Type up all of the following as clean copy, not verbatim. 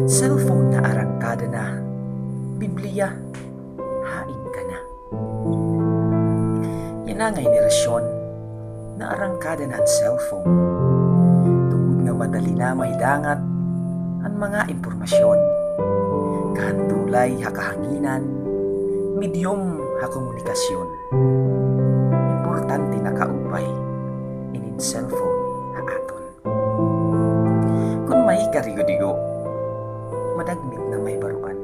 Cellphone na arangkada na, Biblia, hain ka na. Yan nga generasyon na arangkada na ang cellphone. Tungod nga madali na maidangat ang mga impormasyon. Kahantulay hakahanginan, medium hakomunikasyon. Importante na kaupay inin cellphone na aton. Kung may karigo-digo, madagmit na may baruan.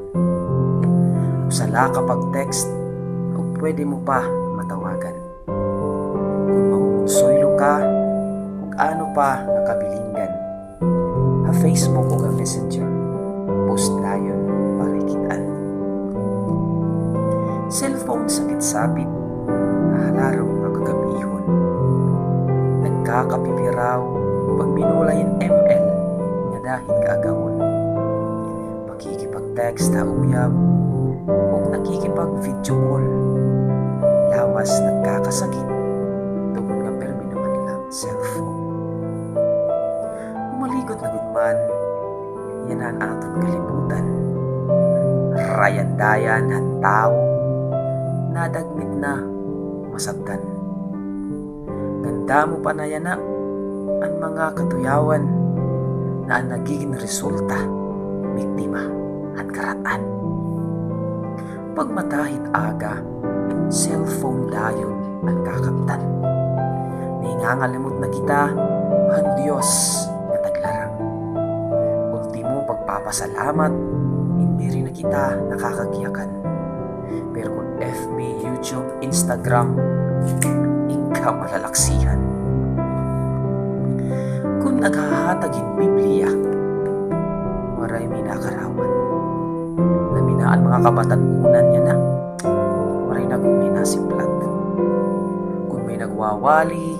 Usala kapag text, o pwede mo pa matawagan. Kung maunsoylo ka, kung ano pa nakabilinggan, ha Facebook o ka Messenger, post dayon para ikitaan. Cellphone sakit-sapit, halarong nakagabihon. Nagkakapipiraw, pag minulayan ML, nga dahil kaagahon. Pakikipag-text na uyab, o nakikipag-video call, lawas nagkakasakit, tungkol nga permi naman lang cellphone. Umaligot na gudman, yan ang aton kalibutan. Rayandayan ang tao, nadagmit na masabtan. Ganda mo pa na yan na ang mga katuyawan na ang nagiging resulta, biktima at karatan. Pagmatahit aga, cellphone dayon ang kakaptan. Ningangalimot na kita, ang Diyos na taglarang. Ultimo pagpapasalamat, hindi rin na kita nakakagiyakan. Pero kung FB, YouTube, Instagram, ikaw malalaksihan. Kung naghahatagin Biblia, maray may nakarawan. Naminaan mga kabatanunan niya na, maray na kung may nasiplat. Kung may nagwawali,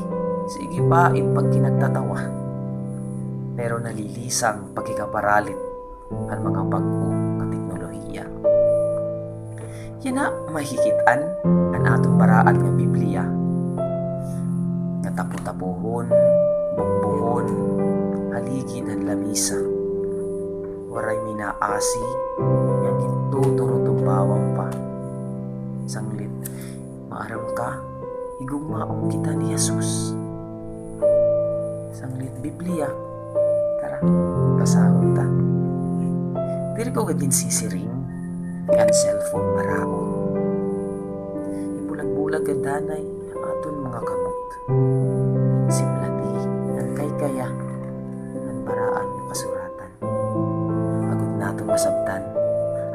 sige pa ipag kinagtatawa. Pero nalilisang pagkikaparalit ang mga bago na teknolohiya. Yan na mahikitan ang atong paraan ng Biblia. Nga tapu-tapuhon, bukbuhon, haligid ang lamisa. Waray minaasi, nga gintuturo tumbawang pa. Sanglit, maaram ka, igugmaong kita ni Jesus. Sanglit Biblia, tara, basahon ta. Diri ko gagin sisiring, ang cellphone maraon. Ibulag-bulag ang danay ang aton mga kamot. Simplati, ang kay-kaya, ang paraan ng kasuratan. Agad nato masabtan,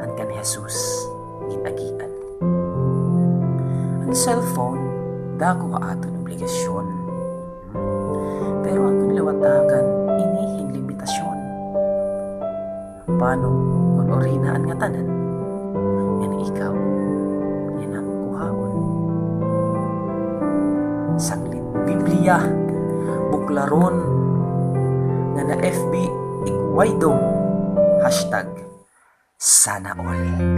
ang kan Jesus, ginagian. Ang cellphone, dako ka aton obligasyon. Pero aton liwatagan, inihin limitasyon. Paano kung orinaan nga tanan? Yan ikaw, yan ang kuhaon. Sanglit Biblia, buklaron, nga na FB, igwaydong, #, sana all.